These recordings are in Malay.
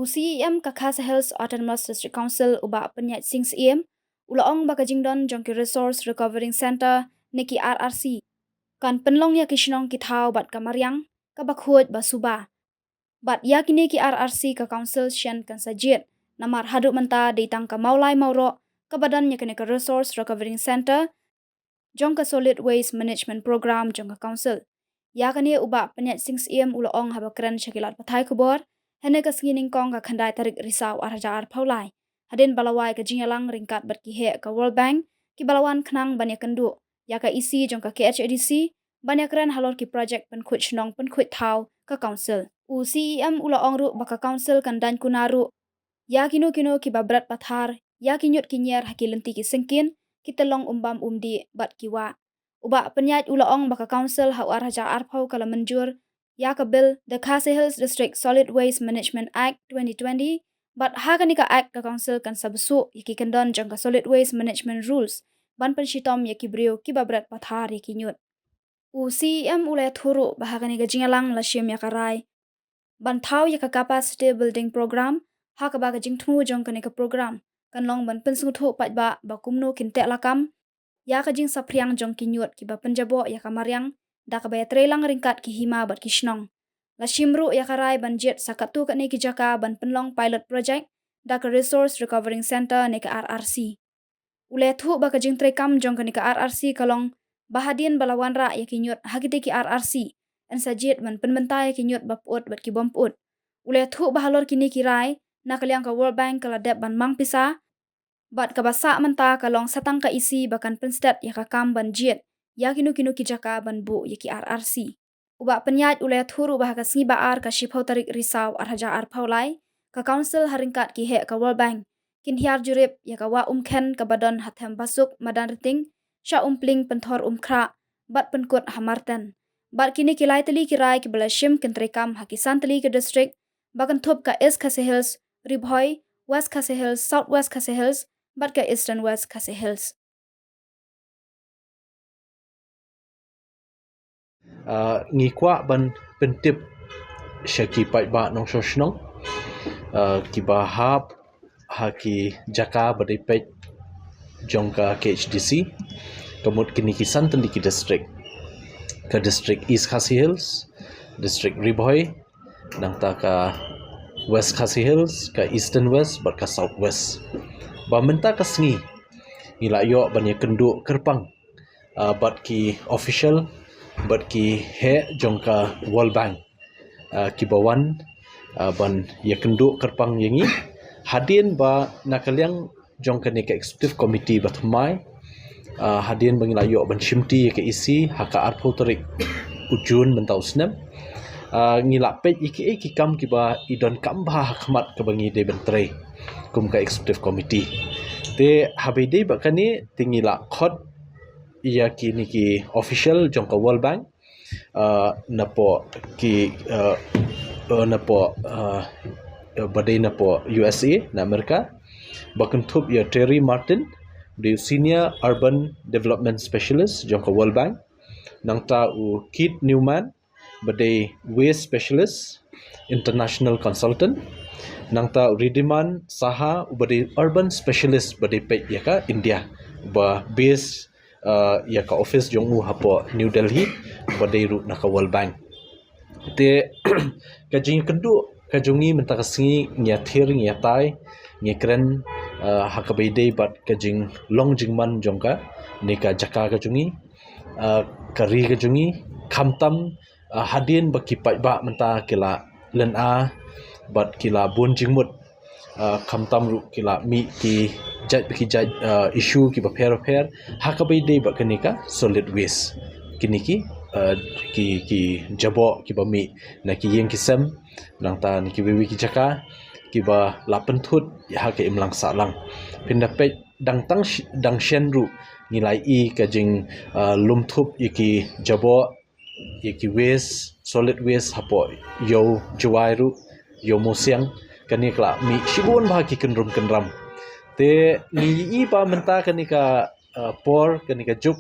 UCEM ka Khas Hills Autonomous District Council uba penyat sing siem ulaong baka jingdon jongki Resource Recovering Center neki RRC kan penlong ya kishnong kithau bat kamaryang ka bakhut basuba bat ya kini ki RRC ka council shen kan sajit namar hadu menta ditang ka maulai mauro ka badan ya ka Resource Recovering Center jong ka Solid Waste Management Program jong ka council ya kani uba penyat sing siem ulaong habakran shakilat pathai kubor hene ka skining kong ka khandai tarik risau arja ar paulai hadin balawai ka jingalang ringkat berkihe ka World Bank ki balawan khnang banyak kendu ya ka isi jong ka KHADC banyak keren halor ki project penkhut shnong penkhut thau ka council UCEM ulaong ru baka council kan dan kunaru ya kinu ki babrat pathar ya kinyut kinyer hakilenti ki sengkin ki telong umbam umdi bat kiwa uba penyat ulaong baka council hau arja ar pau kala menjur ya ka bill the Khas Hills District Solid Waste Management Act 2020 but ha ka act ka council kan sabsu yaki kendon jong ka Solid Waste Management Rules ban penshitom yaki brio ki babrat pathar yaki nyut UCEM ulai thuru bahaga ni jingalang lashim yakarai ban thau yaka capacity building program ha ka baga jingthu jong ka program kan long ban pensungthu patba bakumno kinte lakam ya ka jing sapriang jong ki nyut ki ba penjabo yaka maryang da ka baya trelang ringkat ki hima bat kishnong la shimru ya karai banjet sakatu ka ne ki jaka ban penlong pilot project da ka Resource Recovering Center ne ka RRC ule thu ba ka jing trekam jong ka ne ka RRC kalong bahadien balawan ra ya ki nyut hagite ki RRC an sajit ban penbenta ya ki nyut baput bat ki bomput ule thu bahalor kini kirai na kalyang ka World Bank kala deb ban mang pisa bat ka basa menta kalong satang ka isi bakan penstat ya ka kam ban jet ya kinu ki jaka ban bu ya ki RRC uba penyat ulai thuru bahaga singi baar ka shipau tarik risau arhaja ar paulai ka council haringkat ki he ka World Bank kin hiar jurip ya ka wa umken ka badon hathem basuk madan riting sha umpling penthor umkhra bat penkut hamartan bat kini kilai teli kirai ki belashim kentrekam hakisan teli ke district bakan thup ka East Khas Hills Ribhoi West Khas Hills South West Khas Hills bat ka Eastern West Khas Hills ngi kwa ban pentip shaki pai ba nong shoshnong ki ba hap haki jaka badai pet jongka KHDC kemut kini kisan tendi ki district ke district East Khas Hills district Ribhoi nang ta ka West Khas Hills ka Eastern West bat ka South West ba menta ka sngi ila yo banyak kenduk kerpang bat ki official bat ki he jongka World Bank ki bawan ban ya kenduk kerpang yangi hadin ba nakalyang jongka ni ka executive committee bathmai hadin bangila yo ban shimti ke isi haka arpo tarik ujun mentau snam ngila pet iki kam ki ba idon kam ba khmat ka bangi de bentre kum ka executive committee te habide ba kani tingila khot ia kini ki official jongka World Bank napo ki napo badai napo USA na Amerika bakan thup ya Terry Martin the senior urban development specialist jongka World Bank nang ta u Keith Newman badai waste specialist international consultant nang ta Ridiman Saha badai urban specialist badai pet ya ka India ba base ya ka office jongu hapo New Delhi badai ru na ka World Bank te kajing kendu kajungi menta kasingi nya thir nya tai nya kren hakabaidei bat kajing long jingman jongka nika jaka kajungi kari kajungi khamtam hadin baki pai ba menta kila len a bat kila bun jingmut khamtam ru kila mi ki jaj issue ki ba pher hakabaidei ba kanika solid waste kiniki ki jabo ki ba mi na ki yeng kisam nang ta ni ki wiwi ki jaka ki ba lapen thut ya ha ke imlang salang pindapet dang shen ru nilai i ka jing lum thup ki jabo ki waste solid waste hapo yo juai ru yo mosiang kani kla mi shibun ba ki kenram te ni i ba menta kani ka por kani ka juk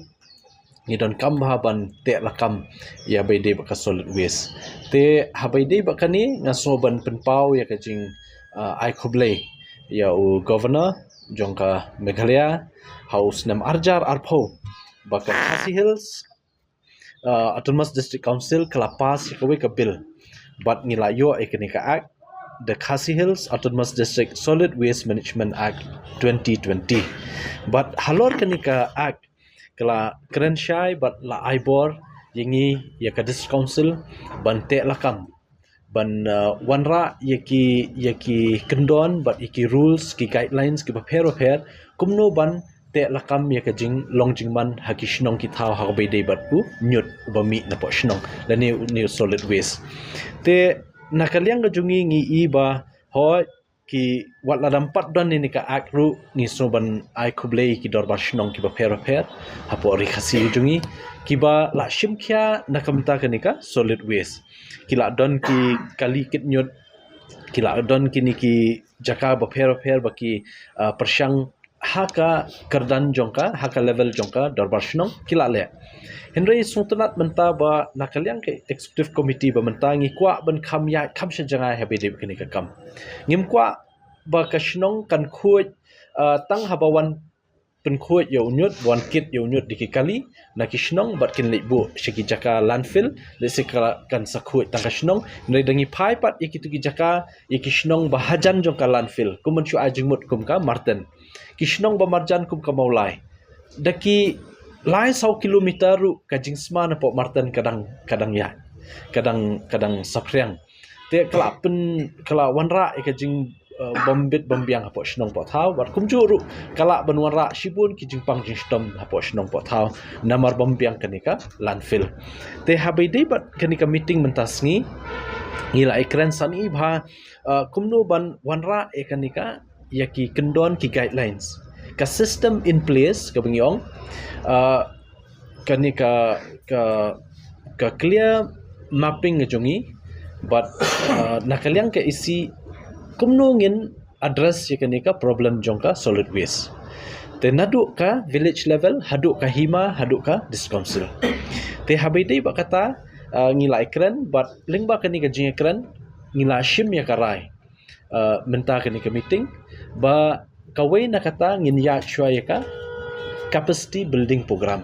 ni don kam ban te lakam ya baide ba ka solid waste te habaide ba kani ngaso ban penpau ya ka jing ai khuble ya governor jongka Meghalaya House nam arjar arpho baka Khasi Hills Autonomous District Council kelapas kawe ka bill but nilayo ekonika act the Khasi Hills Autonomous District Solid Waste Management Act 2020 but halor kanika act kala keren syai but la aibor yengi ya ka district council bante lakam ban wanra yaki kendon but yaki rules ki guidelines ki paper kumno ban te lakam ya ka jing long jing man hakishnong ki thau ha be de bat ku nyut ba mi na po shnong la ni solid waste te nakaliang ga jungi ngi i ba ho ki wat la dampat don ni ka akru ni soban ai kublei ki dor bashnong ki paper hapo ri khasi jungi ki ba la shimkhya nakamta ka nika solid waste ki la don ki kali kit nyut ki la don ki ni ki jaka paper ba ki persyang haka kerdan jongka haka level jongka dor bashnong ki la le Henry Sultanat menta ba nakaliang ke executive committee ba menta ngi kwa ban kham ya kham sha janga ha be de kini ka kam ngim kwa ba kashnong kan khuj tang habawan pen khuj yo nyut wan kit yo nyut dikikali na kishnong bat kin lebu shiki jaka landfill le sikala kan sakhuj tang kashnong nei dangi phai pat ikitu ki jaka ikishnong ba hajan jong ka landfill kumun shu ajingmut kum ka martin kishnong ba marjan kum ka maulai daki lai 100 kilometer ru kajing smana po martin kadang ya kadang sapriang te kala wanra kajing bombit bombiang hapo shnong po thau wat kumjuru kala banwanra shibun ki jingpang jingstom hapo shnong po thau namar bombiang kanika landfill te habai bat kanika meeting mentasngi ngila ikran sani bha kumno ban wanra kanika yaki kendon ki guidelines ka system in place ka bengyong kanika ka clear mapping ngejongi but nakaliang ka isi kumno ngin address yakanika problem jongka solid waste te naduk ka village level haduk ka hima haduk ka district council te habidai ba kata ngila ikran but lingba kanika jing ikran ngila shim ya karai menta kanika meeting ba kawai na kata ngin ya chwa yaka capacity building program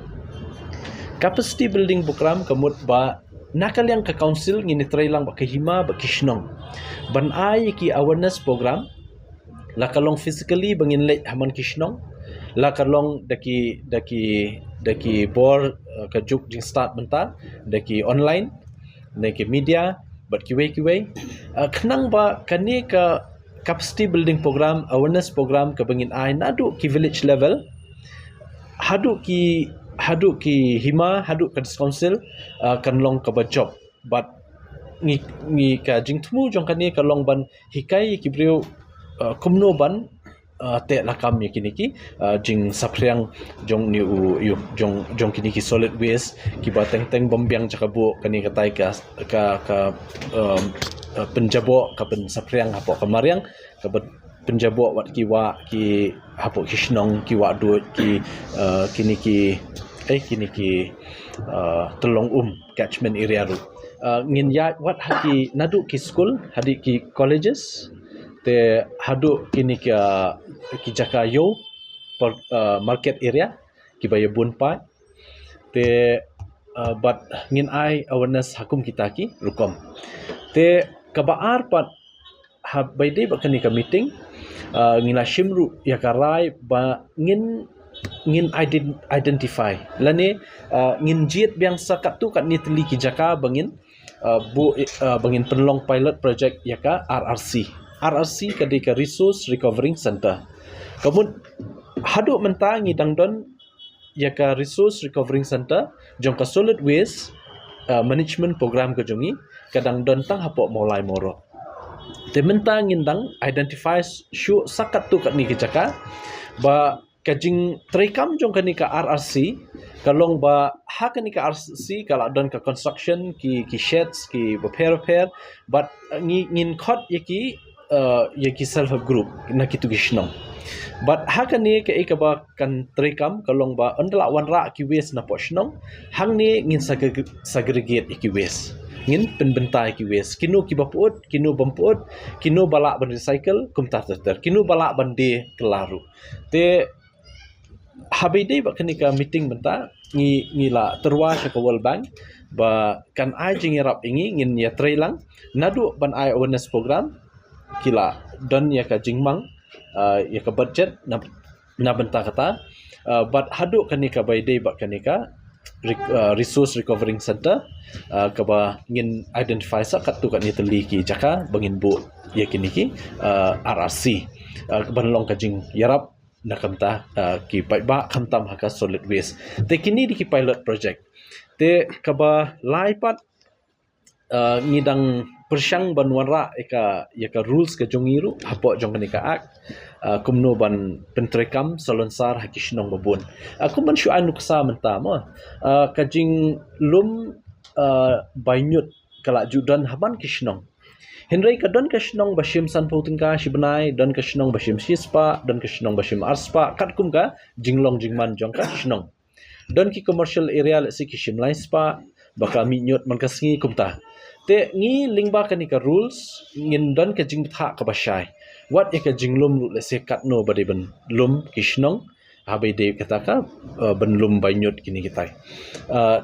kamut ba nakaliang ka council ngini try lang ba kahima ba kishnong ban ai ki awareness program la kalong physically bangin late haman kishnong la kalong daki bor ka juk jing start menta daki online daki media but kiwe khnang ba kani ka capacity building program awareness program ka bangin ai nadu ki village level hadu ki hima hadu ka council kanlong ka ba job but ngi ka jingtmu jong kani ka long ban hikai ki brio kumno ban te lakam ki jing sapriang jong ni u jong kini ki solid waste ki ba teng bombiang jakabu kani ka tai ka penjabo ka pen sapriang hapo kamariang ka penjabo wat ki hapo kishnong ki wa du ki kini ki telong catchment area ru ngin ya wat haki nadu ki school hadi ki colleges te hadu kini ki jaka yo market area ki baya bunpa te but ngin ai awareness hakum kita ki rukom te kabaar pat baide ba kani ka meeting ngila shimru ya karai ba ngin identify lane ngin jit biang sakat tu kat ni teli ki jaka bangin bangin penlong pilot project yaka RRC kadika resource recovering center kamun hadu mentang ngidang don yaka resource recovering center jongka solid waste management program ke jongi kadang don tang hapo mulai moro te mentang ngindang identify shu sakat tu kat ni ki jaka ba kajing trekam jong kani ka RRC kalong ba ha kani ka RRC kala don ka construction ki sheds ki repair but ngin khot yaki self help group na kitu gishnong but ha kani ka ikaba kan trekam kalong ba andala wanra ki waste na poshnong hang ni ngin segregate ki waste ngin penbentai ki waste kinu ki bapuut kinu bampuut kinu balak ban recycle kum ta ter kinu balak ban de kelaru te habide ba kenika meeting benta ngi la terwa ke World Bank ba kan ai jing rap ingi ngin ya trailang nadu ban ai awareness program kila don ya ka jingmang ya ka budget na benta kata but hadu kanika by day ba kanika resource recovering center kaba ngin identify sa kat tu kat ni teli ki jaka bangin bu ya kiniki RRC banlong ka jing yarap na kamta ki pai ba kamtam haka solid waste te kini di ki pilot project te kaba laipat ngidang persyang banwara eka rules ke jongiru hapo jong kanika ak kumno ban pentrekam solonsar hakishnong babun aku man syu anu kesa mentama kajing lum bainyut kala judan haban kishnong Henry kadon kishnong bashim san pautingka shibnai don kishnong bashim shispa don kishnong bashim arspa katkum ka jinglong jingman jong ka kishnong don ki commercial area le si kishim lai spa baka minyut man kasngi kumta te ngi lingba kanika rules ngin don ka jing tha ka bashai wat eka jinglum le se katno bade ban lum kishnong habai de kata ka ban lum bainyut kini kitai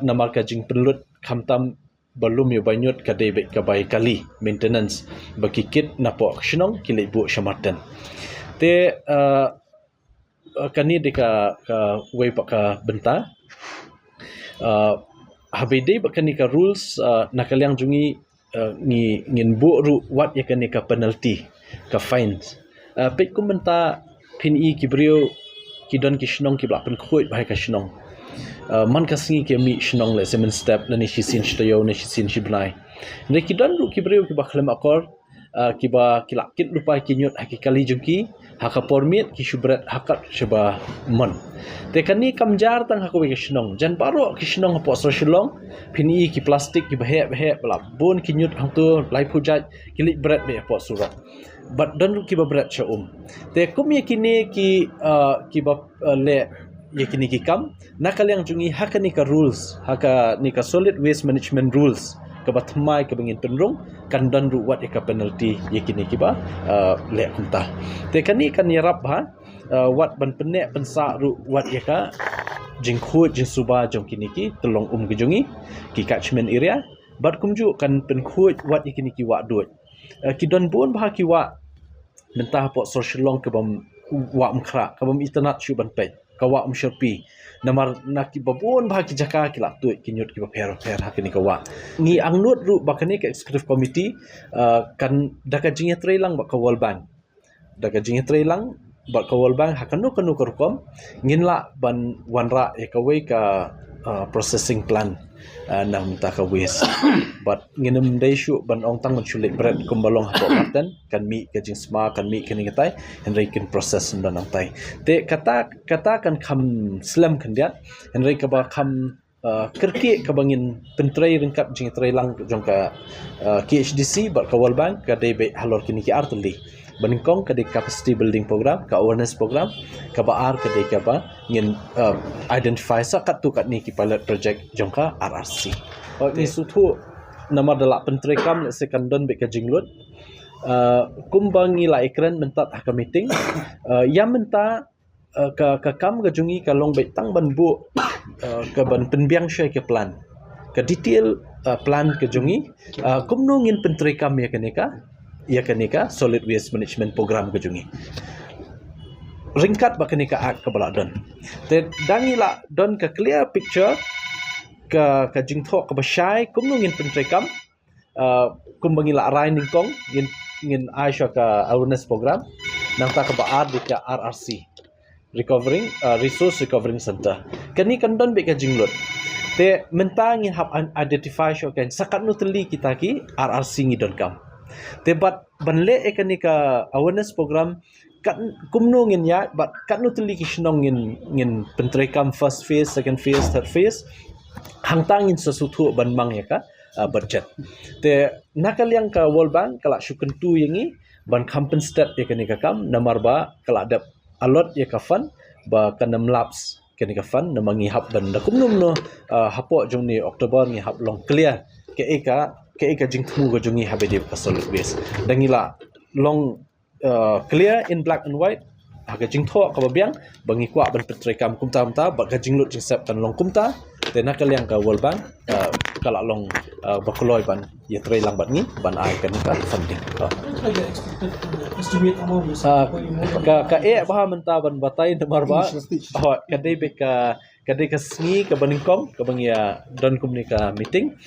namar ka jing pelut khamtam balum yo bainyut ka de be ka bai kali maintenance baki kit napo kishnong kile bu shamatan te kani de ka wei pa ka benta habide bakani ka rules nakalyang jungi ngin bu ru wat yakani ka penalty ka fines pek kumenta pin i kibrio kidon kishnong ki blak pen khoit bahai ka shnong man ka singi ke mi shnong le semen step na ni shisin shtayo na shisin shibnai ne kidon ru kibrio ki bakhlem akor kiba kilak kit lupa kinyot hakikali jungki haka permit ki shubret hakat sheba mon te kani kamjar tang haku ke shnong jan baro ki shnong po so shilong pini ki plastik ki bahe bala bon kinyot hangtu lai pujat kilik bret be po surat but don ki ba bret cha te kum yakini ki ba le yakini ki kam nakal yang jungi haka ni ka rules haka ni ka solid waste management rules kabat mai ke bangin penrung kan dan ru wat eka penalty yakini kiba le kumta te kani kan yarap ha wat ban penne pensa ru wat eka jingkhut jing suba jong kini ki tolong gejungi ki catchment area bat kumju kan penkhut wat yakini ki wa duit ki don bon bah ki wa mentah po social long ke bam wa mkhra ke bam internet shu ban pe kawa msherpi namar naki babon bah ki jaka ki lak tu kinyut ki per hakini kawa ni angnut ru bakani ke executive committee kan daka jinge trailang bak ka World Bank daka jinge trailang bak ka World Bank hakanu kanu korkom nginla ban wanra e kawai ka processing plant nam ta ka waste but nginem dai shu ban ong tang chulik bread kumbalong hapo marten kan mi ka jing sma kan mi kini katai henry kin process ndan nang tai te kata kan kham slam kan dia henry ka ba kham kerki ka bangin pentrai ringkap jing trai lang jongka KHDC bar ka World Bank ka dai be halor kini ki artli Baningkong ka capacity building program ka awareness program ka baar ka ka ba ngin identify sa kat tu kat ni ki pilot project jongka RRC ni sutu nama dalak pentrekam le sekandon be ka jinglut kumbang ila ekran mentat ha meeting yang menta ka kam ga jungi ka long be tang ban bu ka ban penbiang syai ke plan ka detail plan ke jungi kumno ngin pentrekam ya kanika solid waste management program ke jungi ringkat ba kanika ak ka bala don te dangila don ka clear picture ka jingtho ka basyai kumno ngin pentrekam kumbangila arai ningkong ngin aisha ka awareness program nang ta ka baad di ka RRC recovering resource recovering center kani kan don be ka jinglot te mentangin hab identify syo kan sakat no teli kita ki RRC ngidon kam tebat banle ekanika awareness program kat kumno ngin ya but kat no teli kisnong ngin pentrekam first phase second phase third phase hangtangin sesuatu ban mang ya ka budget te nakal yang ka World Bank kala syukun tu yangi ban compensate ekanika kam namar ba kala ada alot ya ka fund ba kanam laps kenika fund namangi hab ban da kumno no hapo jong ni Oktober ni hab long clear ke eka jing temu go jungi habedi ka solid waste dangila long clear in black and white haga jing tho ka babiang bangi kwa ban petrekam kumta ba ka jing lut jing sep tan long kumta te nakaliang ka World Bank kala long bakoloi ban ye tre lang bat ni ban ai kan ka funding estimate amount ka bah menta ban batai namar ba kadai be ka kadai ka sngi ka baningkom ka bangia don kumni ka meeting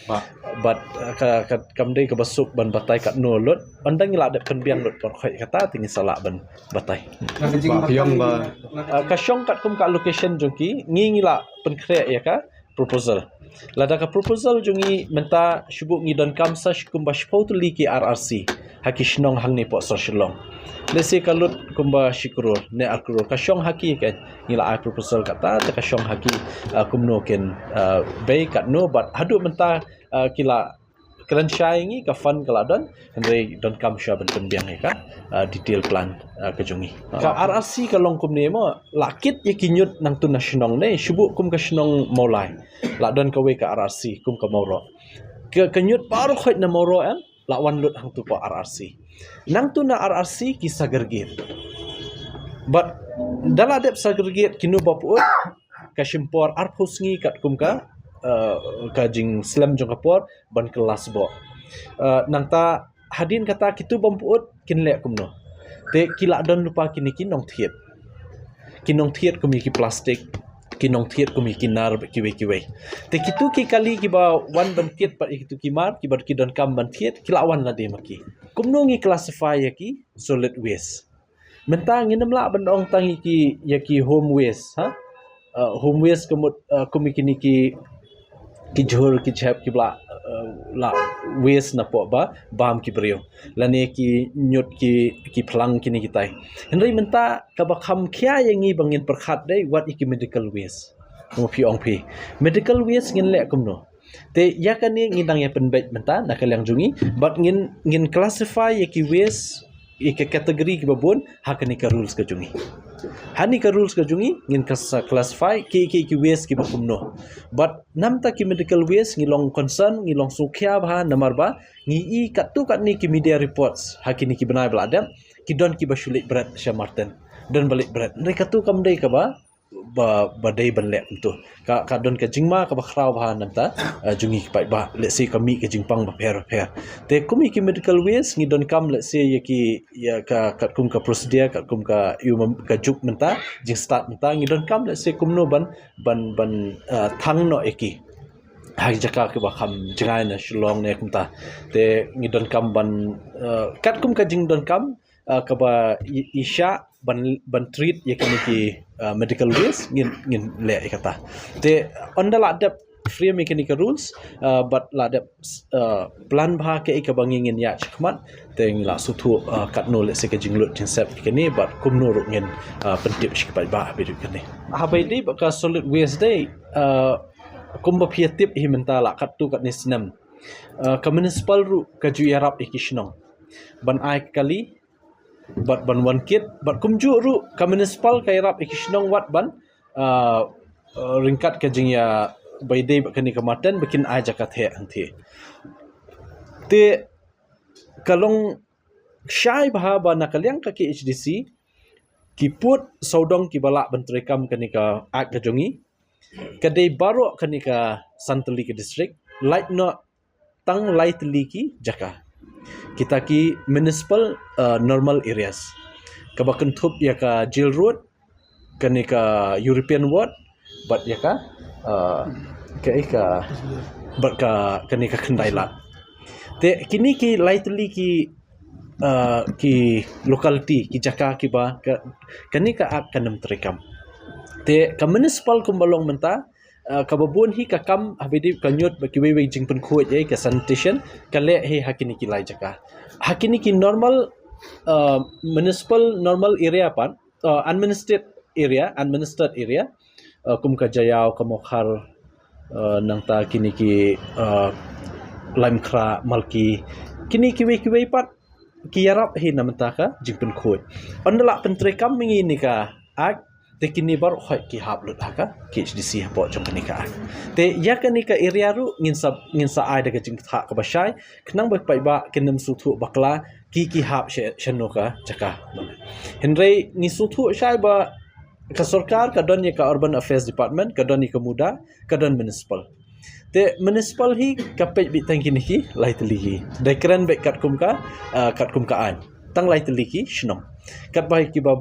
but ka kamdai ka basuk ban batai kat no lot andang ila de penbiang lot por khoi kata tingi sala ban batai ka syong kat kum ka location jongki ngi la penkre ya ka proposal lada ka proposal jungi menta shubuk ngi don kam sa shkum ba shpotuli ki RRC haki shnong hang ni po so shlong lesi kalut kumba shikrur ne akrur ka syong haki kan ngila ai proposal kata ta ka syong haki kumno ken bay kat no but hadu menta kila kran shai ngi ka fund kala don andre don kam sha ben biang ka detail plan ka jungi ka RRC ka long kum ne mo lakit ye kinyut nang tu nasional ne shubu kum ka shnong molai la don ka we ka RRC kum ka moro ke kenyut baru khoit na moro an la wan lut hang tu pa RRC nang tu na RRC ki segregate but dala dep segregate kinu bapuut ka shimpor arphusngi kat kum ka kajing slam jong kapor ban kelas bo nang ta hadin kata kitu bampuut kinle kumno te kila don lupa kini kinong thiet kumi ki plastik kinong thiet kumi kinar kiwe te kitu ki kali ki ba wan ban thiet pat kitu ki mar ki bar ki don kam ban thiet kila wan la de maki kumno ngi classify ki solid waste mentang nginem la ban ong tangi ki yaki home waste home waste kumi kini ki jhur ki chap ki bla la waste na po ba bam ki brio lane ki nyut ki phlang kini kitai henry menta ka ba kham khya yangi bangin perkhat dei what iki medical waste mo pi ong pi medical waste ngin le kumno te yakani ngidang ya penbet menta nakalang jungi but ngin classify yaki waste iki kategori ki babon hakani ka rules ka jungi hani ka rules ka jungi ngin classify ki waste ki bakumno but namta ki medical waste ngilong concern ngilong sukhya ba namar ba ngi I katu kat ni ki media reports hakini ki benai beladam ki don ki bashulik berat Syah Martin don balik berat mereka tu kam dei ka ba badai banlek tu ka don ka jingma ka bakhrau ba namta jungi ki pai ba let's say kami ka jingpang ba per te kumi ki medical waste ngi don kam let's say ya ka kum ka procedure ka kum ka ka juk menta jing start menta ngi don kam let's say kumno ban thang no eki hai jaka ke ba kham jangai na shillong ne kumta te ngi don kam ban kat kum ka jing don kam ka ba isha ban treat ya ki medical waste ngin le kata te onda la adap free mechanical rules but la adap plan bha ke ka bangin ya chkhmat te ngla suthu kat no le se ke jinglut jinsep kini but kumno ru ngin pentip shikpai ba bidu kini habai di ka solid waste day kumba piatip hi mentala kat tu kat ni snam ka municipal ru ka ju yarap ikishnong ban ai kali but ban one kit but kumju ru ka municipal ka irap ikishnong wat ban ringkat ka jing ya baidei bakani ka matan bikin ai jakat he anthi te kalong shai bha ba nakaliang ka ki HDC ki put saudong ki bala bentrekam kani ka ak ka jongi kadai baro kani ka Santali ka district light no tang light liki jaka kita ki municipal normal areas kabakan thup ya ka Jail Road kani ka European Ward but ya ka but ka kani ka Kandailat te kini ki lightly ki locality ki jaka ki ba kani ka ak kanam trekam te ka municipal kumbalong menta kababun hi ka kam habidi kanyut bakiwe jing pen khuat ye ka sanitation kale he hakini ki lai jaka hakini ki normal municipal normal area pan administered area kum ka jayau kamokhar nangta kini ki limkra malki kini kiwe pat ki yarap hi namta ka jing pen khuat ondala pentrekam mingi ni ka ak te kini bar khoi ki hap lut haka KHDC hapo jong kanikaan te ya kanika area ru ngin sa ai daga jing tha ka basai knang ba pai ba kinam su thu bakla ki hap shano ka jaka henry ni su thu shai ba ka sarkar ka don ka urban affairs department ka don ka muda ka don municipal te municipal hi kapet bi tang kini ki lai teliki dai kran be kat kum ka an tang lai teliki shnong kat bai ki ba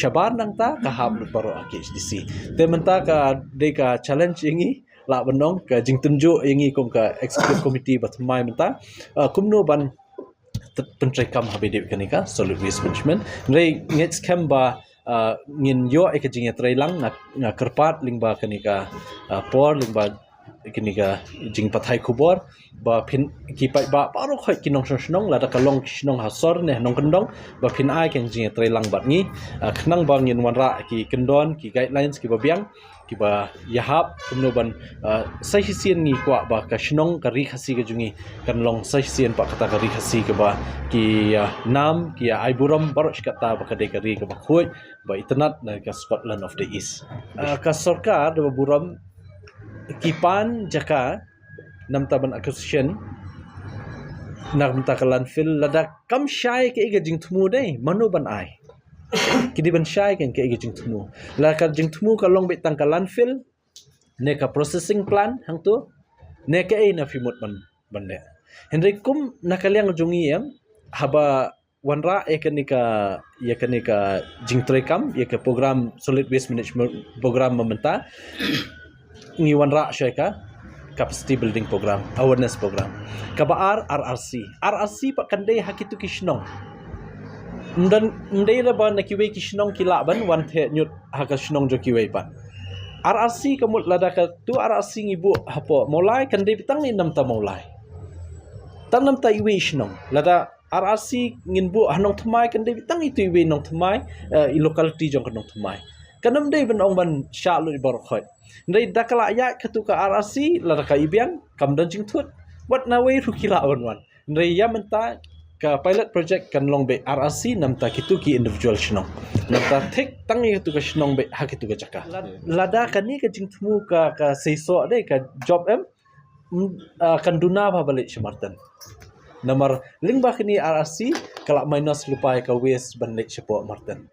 shabar nang ta ka hab lut baro KHDC te menta ka de ka challenge ingi la benong ka jing tunjuk ingi kum ka executive committee batmai menta kumno ban pentrekam habidip kanika solid waste management rei ngets kamba ngin yo ekajing trailang na kerpat lingba kanika por lingba kanika jing pathai kubor ba phin kipai ba paro khoi kinong snong la da kalong snong hasor ne nong kendong ba phin ai keng jing trailang bat ngi khnang bang ngin wanra ki kendon ki guidelines ki ba biang ki ba yahap kumno ban sahisian ngi kwa ba ka snong ka ri khasi ga jungi kanlong sahisian pa kata ka ri khasi ka ba ki nam ki ai buram bar kata ba ka de ka ri ka ba khoi ba itnat na ka Scotland of the East ka sarkar da buram kipan jaka namtaban acquisition namta ka landfill lada kam shai ke iga jing thmu dei manu ban ai kidi ban shai ken ke iga jing thmu la ka jing thmu ka long betang ka landfill ne ka processing plant hang tu ne ke ai na fimut ban ne henry kum nakaliang jungi em haba wanra ekanika jing trekam ya ke program solid waste management program mementa ngi wanra syaka capacity building program awareness program kabar RRC pak kandai hakitu kishnong dan ndai la ban kiwe kishnong kila ban wan the nyut haka shnong jo kiwe pan RRC kamut lada ka tu RRC ngibu hapo mulai kandai bitang ni nam ta mulai tan nam ta iwe shnong lada RRC ngin bu hanong thmai kandai bitang itu iwe nong thmai i locality jong kanong thmai kanam dei ban ong ban sha lu bor khoi ndai dakala ya ketuka RRC la ka ibiang kam dan jing thut wat na wei ru kila wan ndai ya menta ka pilot project kan long be RRC namta kitu ki individual shnong namta thek tangi tu ka shnong be ha kitu ka jaka lada kani ka jing thmu ka seiso dei ka job em kan duna ba balik shamartan nomor lingba kini RRC kala minus lupai ka waste ban lek support martan